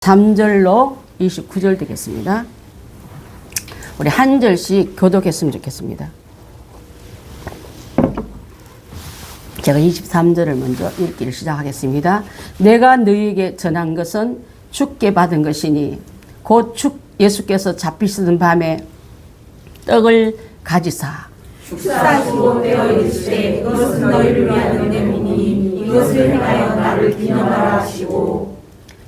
3절로 29절 되겠습니다. 우리 한 절씩 교독했으면 좋겠습니다. 제가 23절을 먼저 읽기를 시작하겠습니다. 내가 너희에게 전한 것은 주께 받은 것이니 곧 예수께서 잡히시던 밤에 떡을 가지사 축사하시고 떼어 이르시되 이것은 너희를 위한 은혜이니 이것을 행하여 나를 기념하라 하시고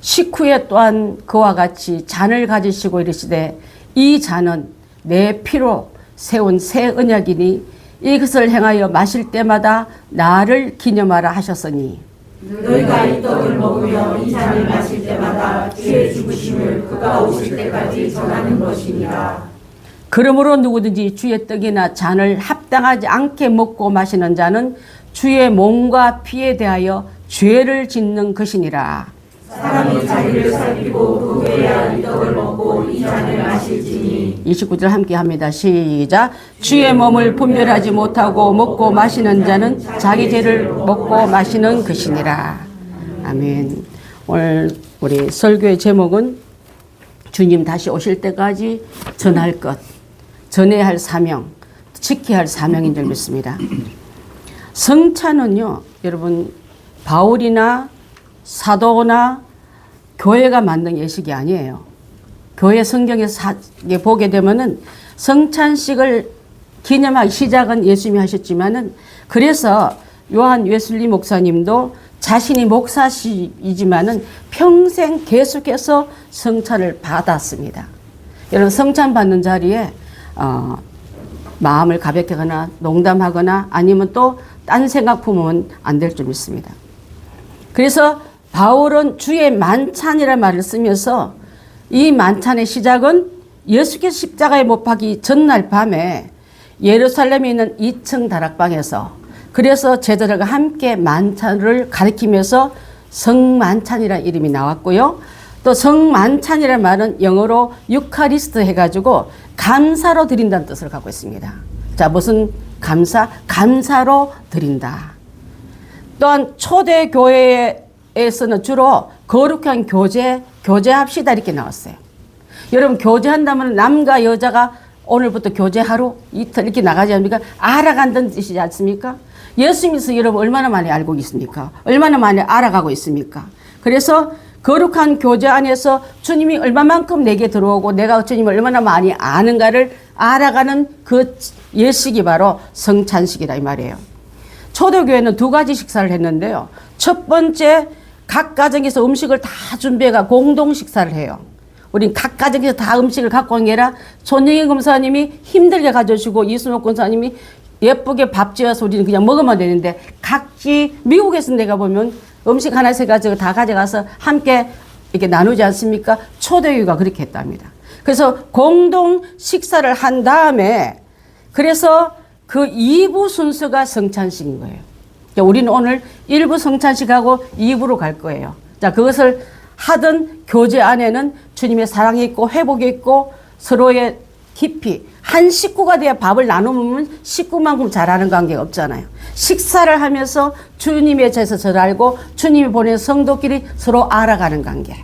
식후에 또한 그와 같이 잔을 가지시고 이르시되 이 잔은 내 피로 세운 새 언약이니 이것을 행하여 마실 때마다 나를 기념하라 하셨으니 너희가 이 떡을 먹으며 이 잔을 마실 때마다 주의 죽으심을 그가 오실 때까지 전하는 것이니라. 그러므로 누구든지 주의 떡이나 잔을 합당하지 않게 먹고 마시는 자는 주의 몸과 피에 대하여 죄를 짓는 것이니라. 사람이 자기를 살피고 그 후에야 이 떡을 먹고 이 잔을 마실지니 29절 함께 합니다. 시작. 주의 몸을 분별하지 못하고 먹고 마시는 자는 자기 죄를 먹고 마시는 것이니라. 아멘. 오늘 우리 설교의 제목은 주님 다시 오실 때까지 전할 것, 전해야 할 사명, 지켜야 할 사명인 줄 믿습니다. 성찬은요, 여러분 바울이나 사도나 교회가 만든 예식이 아니에요. 교회 성경에서 보게 되면은 성찬식을 기념하기 시작은 예수님이 하셨지만은 그래서 요한 웨슬리 목사님도 자신이 목사이지만은 평생 계속해서 성찬을 받았습니다. 여러분 성찬 받는 자리에 마음을 가볍게 하거나 농담하거나 아니면 또 딴 생각 품으면 안 될 줄 믿습니다. 그래서 바울은 주의 만찬이라는 말을 쓰면서 이 만찬의 시작은 예수께서 십자가에 못 박기 전날 밤에 예루살렘에 있는 2층 다락방에서 그래서 제자들과 함께 만찬을 가리키면서 성만찬이라는 이름이 나왔고요. 또 성만찬이라는 말은 영어로 유카리스트 해가지고 감사로 드린다는 뜻을 갖고 있습니다. 자, 무슨 감사? 감사로 드린다. 또한 초대교회에서는 주로 거룩한 교제합시다 이렇게 나왔어요. 여러분 교제한다면 남과 여자가 오늘부터 교제하루 이틀 이렇게 나가지 않습니까? 알아간다는 뜻이지 않습니까? 예수님께서 여러분 얼마나 많이 알고 있습니까? 얼마나 많이 알아가고 있습니까? 그래서 거룩한 교제 안에서 주님이 얼마만큼 내게 들어오고 내가 주님을 얼마나 많이 아는가를 알아가는 그 예식이 바로 성찬식이다 이 말이에요. 초대교회는 2가지 식사를 했는데요. 첫 번째 각 가정에서 음식을 다 준비해가 공동 식사를 해요. 우린 각 가정에서 다 음식을 갖고 온 게 아니라 손영희 검사님이 힘들게 가져주시고 이순옥 권사님이 예쁘게 밥 지어서 우리는 그냥 먹으면 되는데 각지 미국에서 내가 보면 음식 하나 세 가지를 다 가져가서 함께 이렇게 나누지 않습니까? 초대교회가 그렇게 했답니다. 그래서 공동 식사를 한 다음에 그래서 그 2부 순서가 성찬식인 거예요. 자, 우리는 오늘 1부 성찬식하고 2부로 갈 거예요. 자, 그것을 하던 교제 안에는 주님의 사랑이 있고 회복이 있고 서로의 깊이 한 식구가 돼야 밥을 나누면 식구만큼 잘하는 관계가 없잖아요. 식사를 하면서 주님의 죄에서 잘 알고 주님이 보낸 성도끼리 서로 알아가는 관계.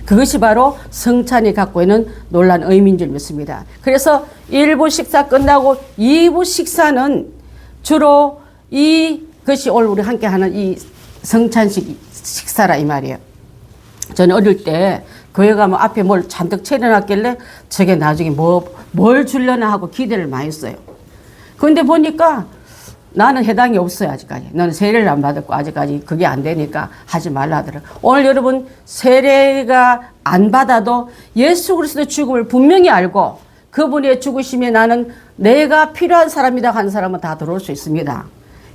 그것이 바로 성찬이 갖고 있는 놀라운 의미인 줄 믿습니다. 그래서 1부 식사 끝나고 2부 식사는 주로 이것이 오늘 우리 함께 하는 이 성찬식 식사라 이 말이에요. 저는 어릴 때 교회 가면 앞에 뭘 잔뜩 차려놨길래 저게 나중에 뭘 주려나 하고 기대를 많이 했어요. 그런데 보니까 나는 해당이 없어요 아직까지. 너는 세례를 안 받았고 아직까지 그게 안 되니까 하지 말라 하더라고요. 오늘 여러분 세례가 안 받아도 예수 그리스도의 죽음을 분명히 알고 그분의 죽으심에 나는 내가 필요한 사람이다 하는 사람은 다 들어올 수 있습니다.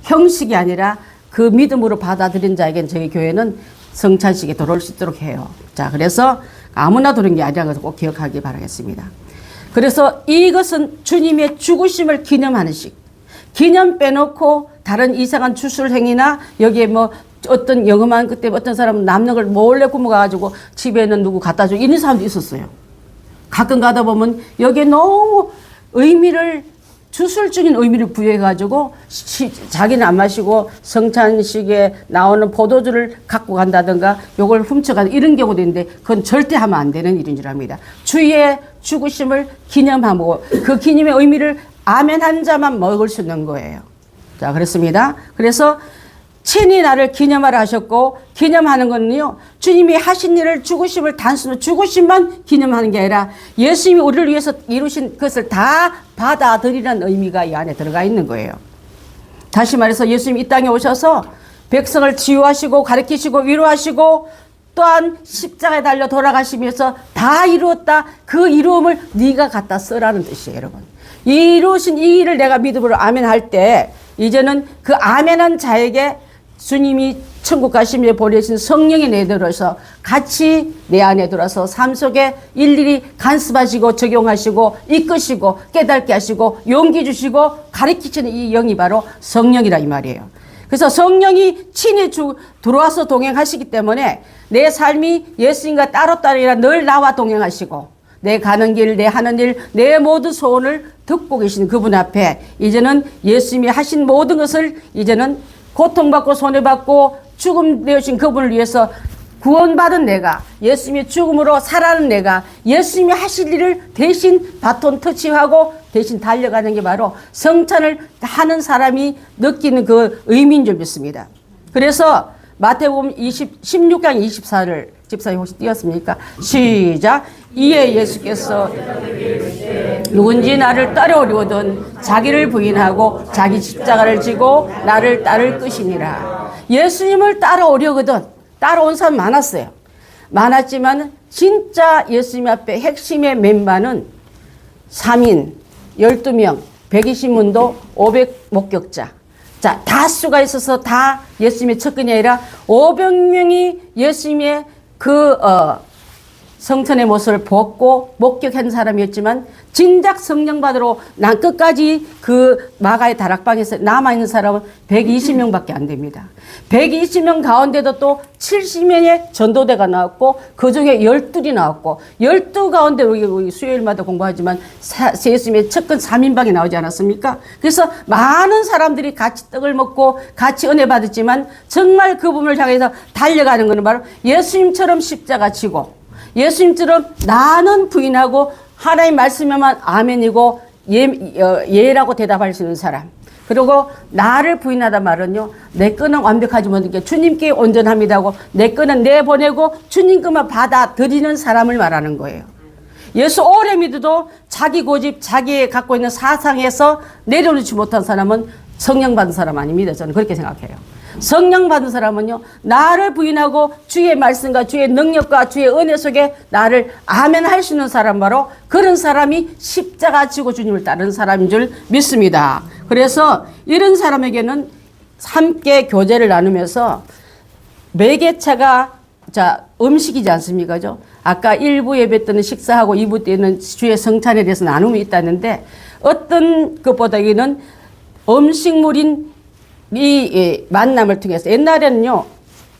형식이 아니라 그 믿음으로 받아들인 자에겐 저희 교회는 성찬식에 들어올 수 있도록 해요. 자, 그래서 아무나 들어온 게 아니라는 것을 꼭 기억하기 바라겠습니다. 그래서 이것은 주님의 죽으심을 기념하는 식. 기념 빼놓고 다른 이상한 주술행위나 여기에 뭐 어떤 영험한 그때 어떤 사람은 남는 걸 몰래 구워가지고 집에는 누구 갖다 주고 이런 사람도 있었어요. 가끔 가다 보면 여기에 너무 의미를 주술적인 의미를 부여해가지고 자기는 안 마시고 성찬식에 나오는 포도주를 갖고 간다든가 요걸 훔쳐가는 이런 경우도 있는데 그건 절대 하면 안 되는 일인 줄 압니다. 주의 죽으심을 기념하고 그 기념의 의미를 아멘 한 자만 먹을 수 있는 거예요. 자, 그렇습니다. 그래서 친히 나를 기념하라 하셨고, 기념하는 거는요, 주님이 하신 일을 죽으심을 단순히 죽으심만 기념하는 게 아니라 예수님이 우리를 위해서 이루신 것을 다 받아들이라는 의미가 이 안에 들어가 있는 거예요. 다시 말해서 예수님이 이 땅에 오셔서 백성을 치유하시고 가르치시고 위로하시고 또한 십자가에 달려 돌아가시면서 다 이루었다. 그 이루음을 네가 갖다 쓰라는 뜻이에요, 여러분. 이루신 이 일을 내가 믿음으로 아멘 할 때 이제는 그 아멘한 자에게 주님이 천국 가시며 보내신 성령이 내들어서 같이 내 안에 들어서 삶 속에 일일이 간섭하시고 적용하시고 이끄시고 깨닫게 하시고 용기 주시고 가르치시는 이 영이 바로 성령이라 이 말이에요. 그래서 성령이 친히 들어와서 동행하시기 때문에 내 삶이 예수님과 따로 아니라 늘 나와 동행하시고 내 가는 길, 내 하는 일, 내 모든 소원을 듣고 계신 그분 앞에 이제는 예수님이 하신 모든 것을 이제는 고통받고 손해받고 죽음 되신 그분을 위해서 구원받은 내가, 예수님의 죽음으로 살아는 내가 예수님이 하실 일을 대신 바톤 터치하고 대신 달려가는 게 바로 성찬을 하는 사람이 느끼는 그 의미인 줄 믿습니다. 그래서 마태복음 16장 24를 집사님 혹시 띄었습니까? 시작. 이에 예수께서 누군지 나를 따라오려거든 자기를 부인하고 자기 십자가를 지고 나를 따를 것이니라. 예수님을 따라오려거든 따라온 사람 많았어요. 많았지만 진짜 예수님 앞에 핵심의 멤버는 3인 12명 120문도 500 목격자. 자, 다수가 있어서 다 예수님의 측근이 아니라 500명이 예수님의 성천의 모습을 보고 목격한 사람이었지만 진작 성령 받으러 난 끝까지 그 마가의 다락방에서 남아있는 사람은 120명밖에 안 됩니다. 120명 가운데도 또 70명의 전도대가 나왔고 그중에 12이 나왔고 12 가운데 우리 수요일마다 공부하지만 예수님의 첫근 3인방이 나오지 않았습니까? 그래서 많은 사람들이 같이 떡을 먹고 같이 은혜 받았지만 정말 그분을 향해서 달려가는 것은 바로 예수님처럼 십자가 지고 예수님처럼 나는 부인하고 하나님 말씀에만 아멘이고 예라고 대답할 수 있는 사람. 그리고 나를 부인하다 말은요. 내 끈은 완벽하지 못하게 주님께 온전합니다고 내 끈은 내보내고 주님 것만 받아들이는 사람을 말하는 거예요. 예수 오래 믿어도 자기 고집, 자기 갖고 있는 사상에서 내려놓지 못한 사람은 성령 받은 사람 아닙니다. 저는 그렇게 생각해요. 성령 받은 사람은요, 나를 부인하고 주의 말씀과 주의 능력과 주의 은혜 속에 나를 아멘 할 수 있는 사람 바로 그런 사람이 십자가 지고 주님을 따르는 사람인 줄 믿습니다. 그래서 이런 사람에게는 함께 교제를 나누면서 매개차가 음식이지 않습니까? 아까 1부 예배 때는 식사하고 2부 때는 주의 성찬에 대해서 나눔이 있다는데 어떤 것보다는 음식물인 이 만남을 통해서 옛날에는요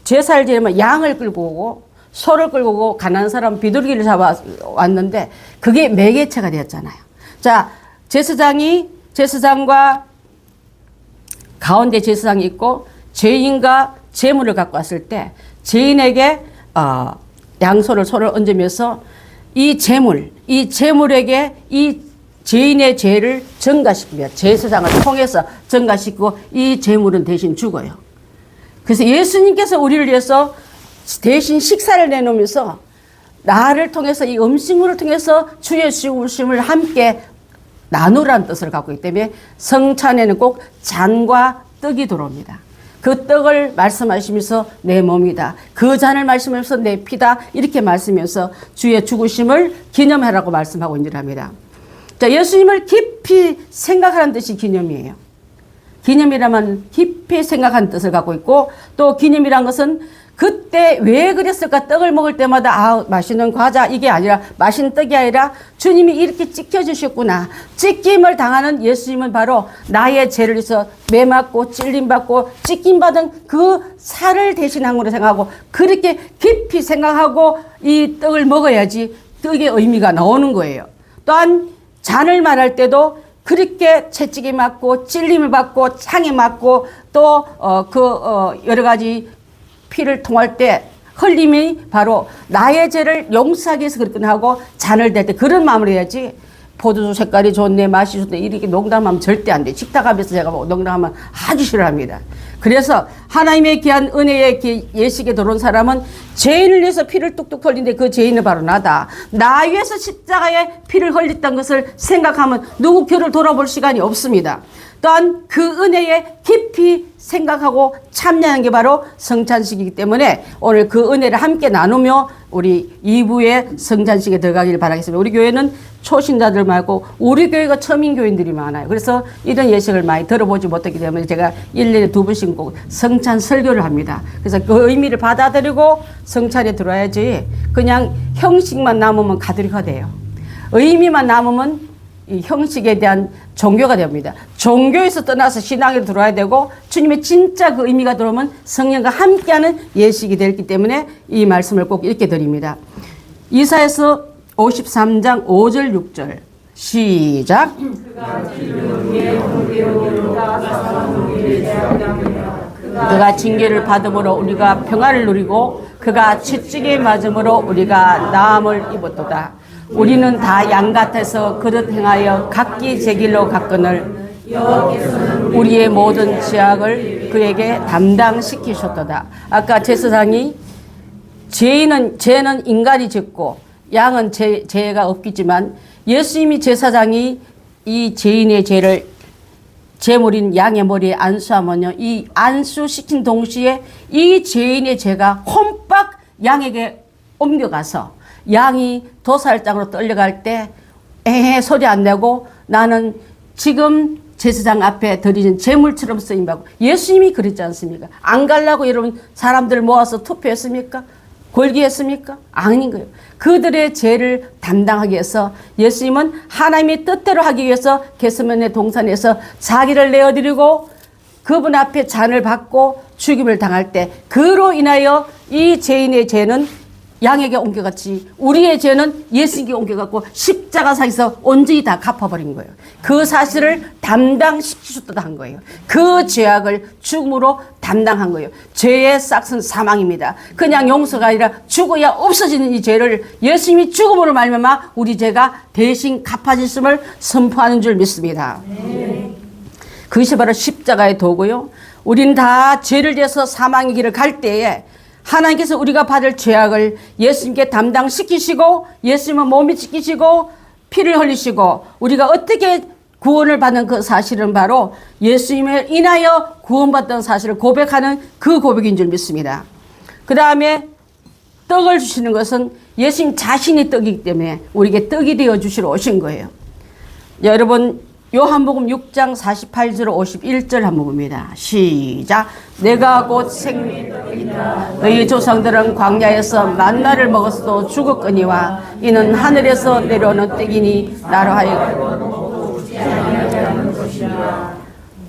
제사를 지내면 양을 끌고 오고 소를 끌고 오고 가난한 사람 비둘기를 잡아왔는데 그게 매개체가 되었잖아요. 자, 제사장과 가운데 제사장이 있고 죄인과 제물을 갖고 왔을 때 죄인에게 양손을 소를 얹으면서 이 제물에게 이 죄인의 죄를 전가시킵니다. 제사장을 통해서 전가시키고 이 제물은 대신 죽어요. 그래서 예수님께서 우리를 위해서 대신 식사를 내놓으면서 나를 통해서 이 음식물을 통해서 주의 죽으심을 함께 나누라는 뜻을 갖고 있기 때문에 성찬에는 꼭 잔과 떡이 들어옵니다. 그 떡을 말씀하시면서 내 몸이다. 그 잔을 말씀하면서 내 피다. 이렇게 말씀하면서 주의 죽으심을 기념하라고 말씀하고 있는 합니다. 자, 예수님을 깊이 생각하는 뜻이 기념이에요. 기념이라면 깊이 생각하는 뜻을 갖고 있고 또 기념이란 것은 그때 왜 그랬을까? 떡을 먹을 때마다 맛있는 과자 이게 아니라 맛있는 떡이 아니라 주님이 이렇게 찢겨주셨구나. 찢김을 당하는 예수님은 바로 나의 죄를 위해서 매맞고 찔림받고 찢김받은 그 살을 대신한 거로 생각하고 그렇게 깊이 생각하고 이 떡을 먹어야지 떡의 의미가 나오는 거예요. 또한 잔을 말할 때도 그렇게 채찍이 맞고 찔림을 받고 창에 맞고 또 여러 가지 피를 통할 때 흘림이 바로 나의 죄를 용서하기 위해서 그렇게 하고 잔을 댈 때 그런 마음을 해야지. 포도주 색깔이 좋네, 맛이 좋네, 이렇게 농담하면 절대 안 돼. 식탁 앞에서 제가 농담하면 아주 싫어합니다. 그래서 하나님의 귀한 은혜의 예식에 들어온 사람은 죄인을 위해서 피를 뚝뚝 흘리는데 그 죄인은 바로 나다. 나 위해서 십자가에 피를 흘렸던 것을 생각하면 누구 귀를 돌아볼 시간이 없습니다. 또한 그 은혜에 깊이 생각하고 참여하는 게 바로 성찬식이기 때문에 오늘 그 은혜를 함께 나누며 우리 2부의 성찬식에 들어가길 바라겠습니다. 우리 교회는 초신자들 말고 우리 교회가 처음인 교인들이 많아요. 그래서 이런 예식을 많이 들어보지 못했기 때문에 제가 1년에 2번씩 꼭 성찬 설교를 합니다. 그래서 그 의미를 받아들이고 성찬에 들어야지 그냥 형식만 남으면 가톨릭화 돼요. 의미만 남으면 이 형식에 대한 종교가 됩니다. 종교에서 떠나서 신앙에 들어와야 되고 주님의 진짜 그 의미가 들어오면 성령과 함께하는 예식이 되기 때문에 이 말씀을 꼭 읽게 드립니다. 이사야서 53장 5절 6절 시작. 그가 징계를 받음으로 우리가 평화를 누리고 그가 채찍에 맞음으로 우리가 나음을 입었도다. 우리는 다 양 같아서 그릇 행하여 각기 제 길로 갔거늘 우리의 모든 죄악을 그에게 담당시키셨도다. 아까 제사장이 죄는 인간이 짓고 양은 죄가 없겠지만 예수님이 제사장이 이 죄인의 죄를 제물인 양의 머리에 안수하면요, 이 안수시킨 동시에 이 죄인의 죄가 혼박 양에게 옮겨가서 양이 도살장으로 떨려갈 때 에헤 소리 안 내고 나는 지금 제사장 앞에 드리는 제물처럼 쓰임받고 예수님이 그랬지 않습니까? 안 가려고 여러분 사람들 모아서 투표했습니까? 골기했습니까? 아닌 거예요. 그들의 죄를 담당하기 위해서 예수님은 하나님의 뜻대로 하기 위해서 겟세마네 동산에서 자기를 내어드리고 그분 앞에 잔을 받고 죽임을 당할 때 그로 인하여 이 죄인의 죄는 양에게 옮겨갔지 우리의 죄는 예수님께 옮겨갔고 십자가상에서 온전히 다 갚아버린 거예요. 그 사실을 담당시키셨다 한 거예요. 그 죄악을 죽음으로 담당한 거예요. 죄의 싹은 사망입니다. 그냥 용서가 아니라 죽어야 없어지는 이 죄를 예수님이 죽음으로 말미암아 우리 죄가 대신 갚아졌음을 선포하는 줄 믿습니다. 그것이 바로 십자가의 도고요. 우리는 다 죄를 지어서 사망의 길을 갈 때에 하나님께서 우리가 받을 죄악을 예수님께 담당시키시고 예수님은 몸이 지키시고 피를 흘리시고 우리가 어떻게 구원을 받는 그 사실은 바로 예수님을 인하여 구원받던 사실을 고백하는 그 고백인 줄 믿습니다. 그 다음에 떡을 주시는 것은 예수님 자신이 떡이기 때문에 우리에게 떡이 되어 주시러 오신 거예요. 여러분 요한복음 6장 48절 51절 한번 봅니다. 시작. 내가 곧 생명이다. 너희 조상들은 광야에서 만나를 먹었어도 죽었거니와 이는 하늘에서 내려오는 떡이니 나로 하여금.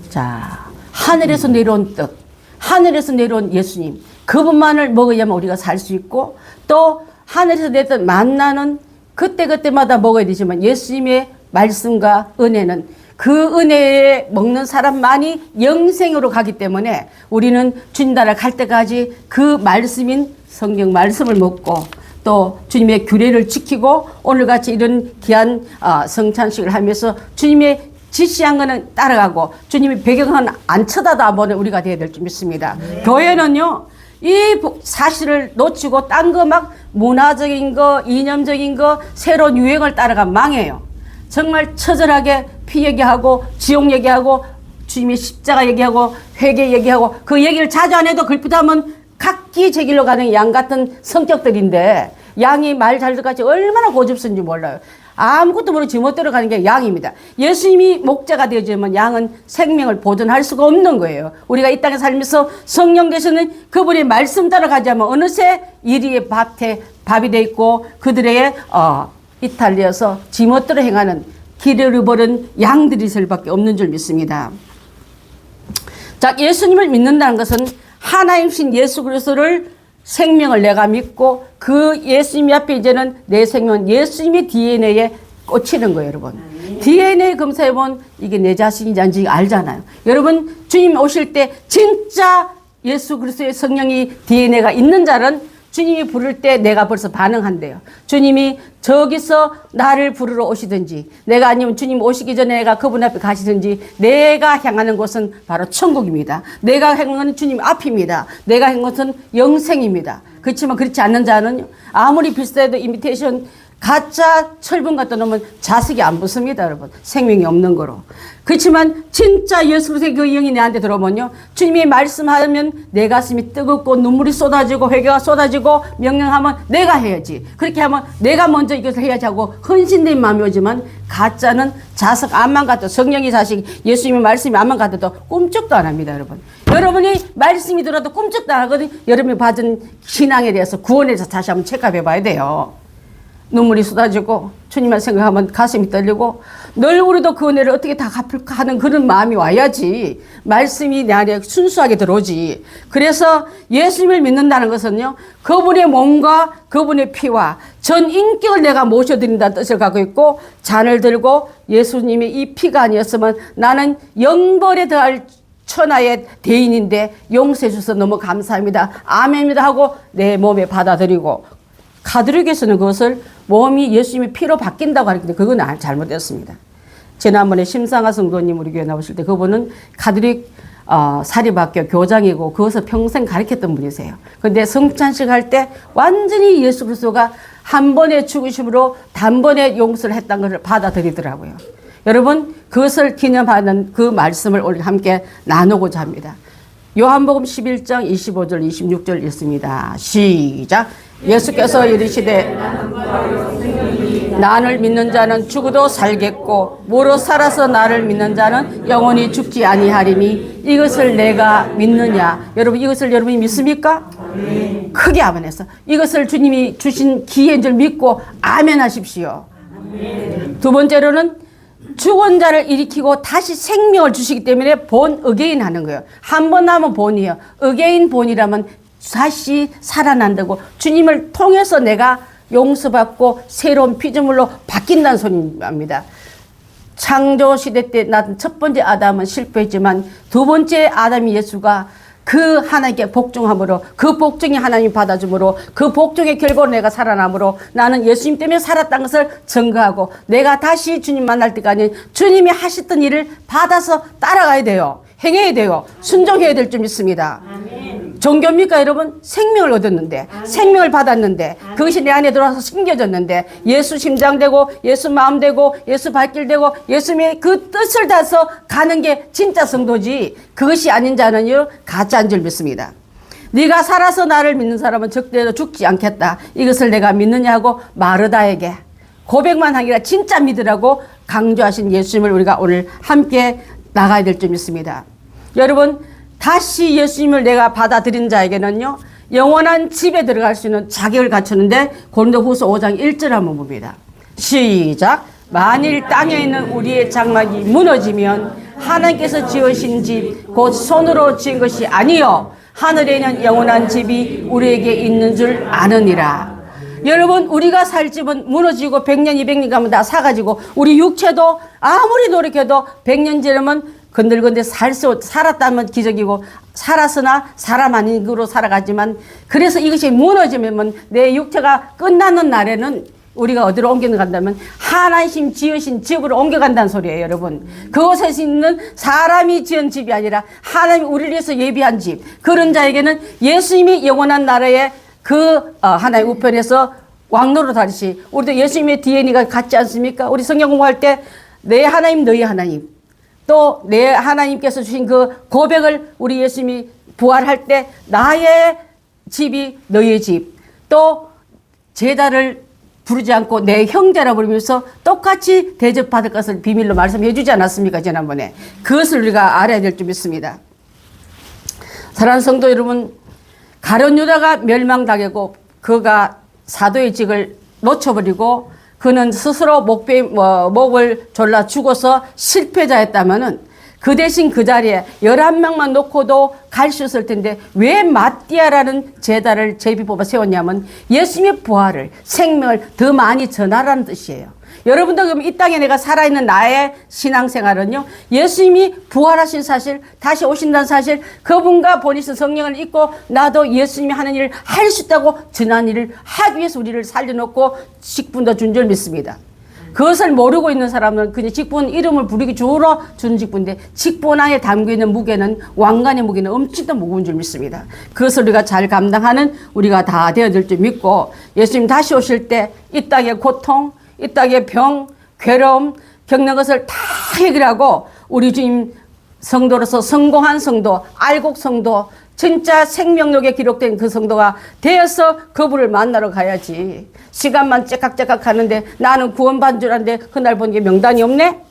자, 하늘에서 내려온 떡, 하늘에서 내려온 예수님, 그분만을 먹어야만 우리가 살 수 있고 또 하늘에서 내렸던 만나는 그때그때마다 먹어야 되지만 예수님의 말씀과 은혜는 그 은혜에 먹는 사람만이 영생으로 가기 때문에 우리는 주님 나라 갈 때까지 그 말씀인 성경 말씀을 먹고 또 주님의 규례를 지키고 오늘같이 이런 귀한 성찬식을 하면서 주님의 지시한 거는 따라가고 주님의 배경은 안 쳐다보는 우리가 되어야 될 줄 믿습니다. 교회는요 이 사실을 놓치고 딴 거 막 문화적인 거 이념적인 거 새로운 유행을 따라가면 망해요. 정말 처절하게 피 얘기하고 지옥 얘기하고 주님의 십자가 얘기하고 회개 얘기하고 그 얘기를 자주 안 해도 글빛하면 각기 제 길로 가는 양 같은 성격들인데 양이 말 잘 듣같이 얼마나 고집스러운지 몰라요. 아무것도 모르고 지멋대로 가는 게 양입니다. 예수님이 목자가 되어지면 양은 생명을 보존할 수가 없는 거예요. 우리가 이 땅에 살면서 성령께서는 그분의 말씀 따라가지 않으면 어느새 이리의 밥이 돼 있고 그들의 이탈리아서 지멋대로 행하는 길을 잃어버린 양들이 있을 밖에 없는 줄 믿습니다. 자, 예수님을 믿는다는 것은 하나님신 예수 그리스도를 생명을 내가 믿고 그 예수님 앞에 이제는 내 생명은 예수님의 DNA에 꽂히는 거예요, 여러분. DNA 검사해보면 이게 내 자신인지 아닌지 알잖아요. 여러분, 주님 오실 때 진짜 예수 그리스도의 성령이 DNA가 있는 자는 주님이 부를 때 내가 벌써 반응한대요. 주님이 저기서 나를 부르러 오시든지, 내가 아니면 주님 오시기 전에 내가 그분 앞에 가시든지, 내가 향하는 곳은 바로 천국입니다. 내가 향하는 주님 앞입니다. 내가 향하는 곳은 영생입니다. 그렇지만 그렇지 않는 자는 아무리 비슷해도 이미테이션 가짜 철분 갖다 놓으면 자석이 안 붙습니다, 여러분. 생명이 없는 거로. 그렇지만 진짜 예수 그리스도의 그 영이 내한테 들어오면요, 주님이 말씀하면 내 가슴이 뜨겁고 눈물이 쏟아지고 회개가 쏟아지고 명령하면 내가 해야지. 그렇게 하면 내가 먼저 이것을 해야지 하고 헌신된 마음이 오지만, 가짜는 자석 암만 갖다, 성령이 자식 예수님의 말씀이 암만 갖다도 꿈쩍도 안 합니다, 여러분. 여러분이 말씀이 들어도 꿈쩍도 안 하거든요. 여러분이 받은 신앙에 대해서 구원에 대해서 다시 한번 체크해 봐야 돼요. 눈물이 쏟아지고 주님만 생각하면 가슴이 떨리고, 늘 우리도 그 은혜를 어떻게 다 갚을까 하는 그런 마음이 와야지 말씀이 내 안에 순수하게 들어오지. 그래서 예수님을 믿는다는 것은요, 그분의 몸과 그분의 피와 전 인격을 내가 모셔드린다는 뜻을 갖고 있고, 잔을 들고 예수님의 이 피가 아니었으면 나는 영벌에 더할 천하의 대인인데 용서해 주셔서 너무 감사합니다, 아멘입니다 하고 내 몸에 받아들이고, 가톨릭에서는 그것을 몸이 예수님의 피로 바뀐다고 하는데 그건 잘못됐습니다. 지난번에 심상아 성도님 우리 교회 나오실 때 그분은 가톨릭 사립학교 교장이고 그것을 평생 가르쳤던 분이세요. 그런데 성찬식 할 때 완전히 예수 그리스도가 한 번의 죽으심으로 단번에 용서를 했다는 것을 받아들이더라고요. 여러분, 그것을 기념하는 그 말씀을 오늘 함께 나누고자 합니다. 요한복음 11장 25절 26절 읽습니다. 시작. 예수께서 이르시되 나를 믿는 자는 죽어도 살겠고 무릇 살아서 나를 믿는 자는 영원히 죽지 아니하리니 이것을 내가 믿느냐. 여러분, 이것을 여러분이 믿습니까? 아멘. 크게 아멘해서 이것을 주님이 주신 기회인 줄 믿고 아멘 하십시오. 아멘. 두 번째로는 죽은 자를 일으키고 다시 생명을 주시기 때문에 본 어게인 하는 거예요. 한 번 하면 본이에요. 어게인 본이라면 다시 살아난다고, 주님을 통해서 내가 용서받고 새로운 피조물로 바뀐다는 소리입니다. 창조시대 때 난 첫 번째 아담은 실패했지만 두 번째 아담이 예수가 그 하나님께 복종함으로, 그 복종이 하나님이 받아줌으로, 그 복종의 결과로 내가 살아남으로 나는 예수님 때문에 살았다는 것을 증거하고, 내가 다시 주님 만날 때까지 주님이 하셨던 일을 받아서 따라가야 돼요. 행해야 돼요. 순종해야 될 줄 믿습니다. 아멘. 종교입니까 여러분? 생명을 얻었는데, 생명을 받았는데, 그것이 내 안에 들어와서 심겨졌는데, 예수 심장 되고 예수 마음 되고 예수 발길 되고 예수님의 그 뜻을 다해서 가는 게 진짜 성도지, 그것이 아닌 자는요 가짜인 줄 믿습니다. 네가 살아서 나를 믿는 사람은 적대로 죽지 않겠다, 이것을 내가 믿느냐고 마르다에게 고백만 하기라 진짜 믿으라고 강조하신 예수님을 우리가 오늘 함께 나가야 될 줄 믿습니다. 여러분, 다시 예수님을 내가 받아들인 자에게는요 영원한 집에 들어갈 수 있는 자격을 갖추는데, 고린도후서 5장 1절 한번 봅니다. 시작. 만일 땅에 있는 우리의 장막이 무너지면 하나님께서 지으신 집 곧 손으로 지은 것이 아니요 하늘에 있는 영원한 집이 우리에게 있는 줄 아느니라. 여러분, 우리가 살 집은 무너지고 100년 200년 가면 다 사가지고, 우리 육체도 아무리 노력해도 100년 지나면 건들건들 살았다면 기적이고, 살았으나 사람 아닌 거로 살아가지만, 그래서 이것이 무너지면 내 육체가 끝나는 날에는 우리가 어디로 옮겨간다면 하나님 지으신 집으로 옮겨간다는 소리예요, 여러분. 그곳에 있는 사람이 지은 집이 아니라 하나님이 우리를 위해서 예비한 집. 그런 자에게는 예수님이 영원한 나라에 그 하나님 우편에서 왕노로 다니시. 우리도 예수님의 DNA가 같지 않습니까? 우리 성경 공부할 때 내 하나님 너희 하나님, 또 내 하나님께서 주신 그 고백을 우리 예수님이 부활할 때 나의 집이 너희의 집, 또 제자를 부르지 않고 내 형제라 부르면서 똑같이 대접받을 것을 비밀로 말씀해 주지 않았습니까? 지난번에. 그것을 우리가 알아야 될 줄 믿습니다. 사랑하는 성도 여러분, 가룟 유다가 멸망당하고 그가 사도의 직을 놓쳐버리고 그는 스스로 목을 졸라 죽어서 실패자였다면은, 그 대신 그 자리에 11명만 놓고도 갈 수 있을 텐데 왜 마띠아라는 제자를 제비 뽑아 세웠냐면 예수님의 부활을, 생명을 더 많이 전하라는 뜻이에요. 여러분도 그럼 이 땅에 내가 살아있는 나의 신앙생활은요, 예수님이 부활하신 사실, 다시 오신다는 사실, 그분과 보내신 성령을 잊고 나도 예수님이 하는 일을 할 수 있다고 전한 일을 하기 위해서 우리를 살려놓고 직분도 준 줄 믿습니다. 그것을 모르고 있는 사람은 그냥 직분 이름을 부르기 좋으러 주는 직분인데, 직분 안에 담겨있는 무게는, 왕관의 무게는 엄청 무거운 줄 믿습니다. 그것을 우리가 잘 감당하는 우리가 다 되어질 줄 믿고, 예수님 다시 오실 때 이 땅의 고통, 이 땅의 병, 괴로움 겪는 것을 다 해결하고 우리 주님 성도로서 성공한 성도, 알곡 성도, 진짜 생명력에 기록된 그 성도가 되어서 그분을 만나러 가야지. 시간만 째깍째깍 하는데 나는 구원받은 줄 알았는데 그날 보니까 명단이 없네?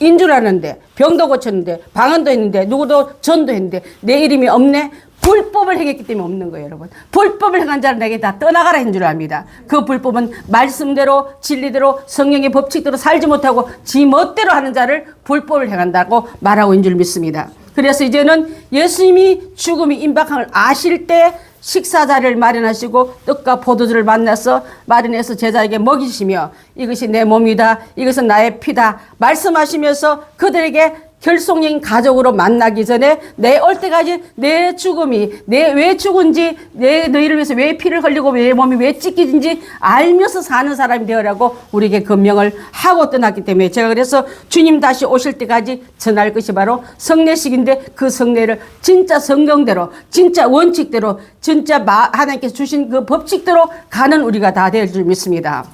인 줄 아는데 병도 고쳤는데 방언도 했는데 누구도 전도 했는데 내 이름이 없네? 불법을 행했기 때문에 없는 거예요, 여러분. 불법을 행한 자는 내게 다 떠나가라 한 줄 압니다. 그 불법은 말씀대로 진리대로 성령의 법칙대로 살지 못하고 지 멋대로 하는 자를 불법을 행한다고 말하고 있는 줄 믿습니다. 그래서 이제는 예수님이 죽음이 임박함을 아실 때 식사 자리를 마련하시고 떡과 포도주를 만나서 마련해서 제자에게 먹이시며 이것이 내 몸이다, 이것은 나의 피다 말씀하시면서 그들에게 결속적인 가족으로 만나기 전에 내 올 때까지 내 죽음이 내 왜 죽은지, 너희를 위해서 왜 피를 흘리고 왜 몸이 왜 찢기진지 알면서 사는 사람이 되어라고 우리에게 금명을 하고 떠났기 때문에 제가 그래서 주님 다시 오실 때까지 전할 것이 바로 성례식인데, 그 성례를 진짜 성경대로, 진짜 원칙대로, 진짜 하나님께서 주신 그 법칙대로 가는 우리가 다 될 줄 믿습니다.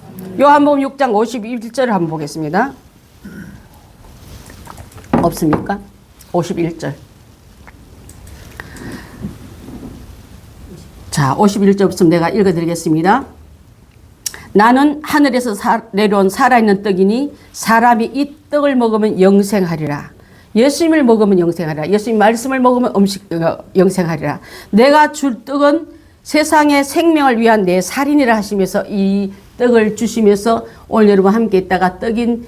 요한복음 6장 51절을 한번 보겠습니다. 없습니까? 51절. 자, 51절 없으면 내가 읽어드리겠습니다. 나는 하늘에서 내려온 살아있는 떡이니 사람이 이 떡을 먹으면 영생하리라. 예수님을 먹으면 영생하리라. 예수님 말씀을 먹으면 영생하리라. 내가 줄 떡은 세상의 생명을 위한 내 살인이라 하시면서 이 떡을 주시면서 오늘 여러분 함께 있다가 떡인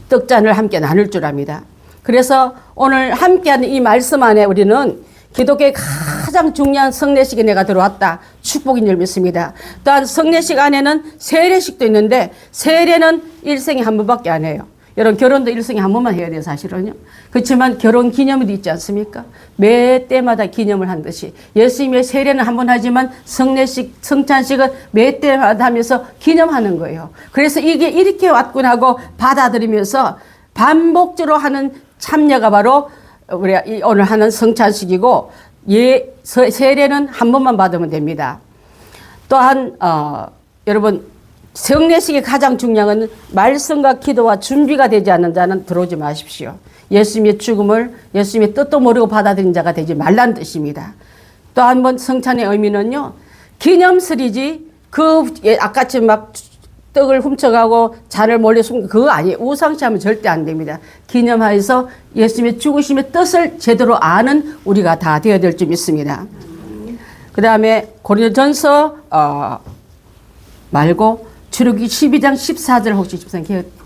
떡잔을 함께 나눌 줄 압니다. 그래서 오늘 함께하는 이 말씀 안에 우리는 기독교의 가장 중요한 성례식에 내가 들어왔다. 축복인 줄 믿습니다. 또한 성례식 안에는 세례식도 있는데 세례는 일생에 한 번밖에 안 해요. 여러분 결혼도 일생에 한 번만 해야 돼요, 사실은요. 그렇지만 결혼 기념일이 있지 않습니까? 매 때마다 기념을 한 듯이 예수님의 세례는 한 번 하지만 성례식, 성찬식은 매 때마다 하면서 기념하는 거예요. 그래서 이게 이렇게 왔군 하고 받아들이면서 반복적으로 하는 참여가 바로 우리가 오늘 하는 성찬식이고, 세례는 한 번만 받으면 됩니다. 또한 여러분 성례식의 가장 중요한 건 말씀과 기도와 준비가 되지 않는 자는 들어오지 마십시오. 예수님의 죽음을 예수님의 뜻도 모르고 받아들인 자가 되지 말라는 뜻입니다. 또 한 번 성찬의 의미는요, 기념설이지 아까처 막 떡을 훔쳐가고 잔을 몰래 숨기고 그거 아니에요. 우상시하면 절대 안 됩니다. 기념하여서 예수님의 죽으심의 뜻을 제대로 아는 우리가 다 되어야 될 줄 믿습니다. 그 다음에 고린도전서 말고 출애굽기 12장 14절 혹시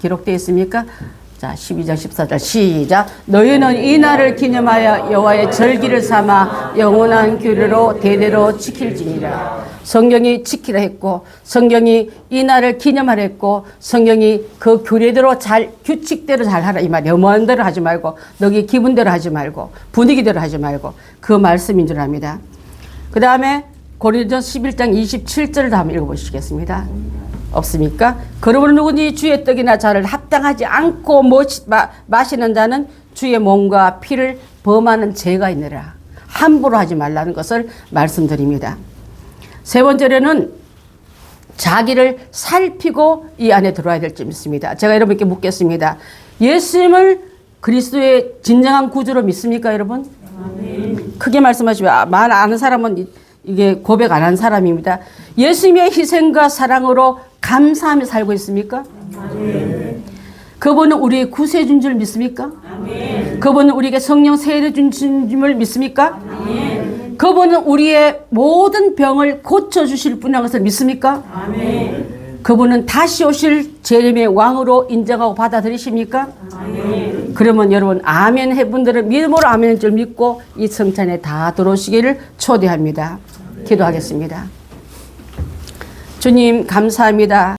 기록되어 있습니까? 자, 12장 14절 시작. 너희는 이 날을 기념하여 여호와의 절기를 삼아 영원한 규례로 대대로 지킬지니라. 성경이 지키라 했고, 성경이 이 날을 기념하라 했고, 성경이 그 규례대로 규칙대로 잘 하라 이 말이에요. 너무한 대로 하지 말고, 너희 기분대로 하지 말고, 분위기대로 하지 말고, 그 말씀인 줄 압니다. 그 다음에 고린도전서 11장 27절을 한번 읽어보시겠습니다. 없습니까? 그러므로 누구니 주의 떡이나 잔을 합당하지 않고 마시는 자는 주의 몸과 피를 범하는 죄가 있느라. 함부로 하지 말라는 것을 말씀드립니다. 세 번째로는 자기를 살피고 이 안에 들어와야 될 줄 믿습니다. 제가 여러분께 묻겠습니다. 예수님을 그리스도의 진정한 구주로 믿습니까, 여러분? 아멘. 크게 말씀하시면 말 아는 사람은 이게 고백 안 한 사람입니다. 예수님의 희생과 사랑으로 감사하며 살고 있습니까? 아멘. 그분은 우리의 구세주인 줄 믿습니까? 아멘. 그분은 우리에게 성령 세례 준 줄 믿습니까? 아멘. 그분은 우리의 모든 병을 고쳐주실 분이라는 것을 믿습니까? 아멘. 그분은 다시 오실 재림의 왕으로 인정하고 받아들이십니까? 아멘. 그러면 여러분 아멘 해분들은 믿음으로 아멘인 줄 믿고 이 성찬에 다 들어오시기를 초대합니다. 기도하겠습니다. 주님 감사합니다.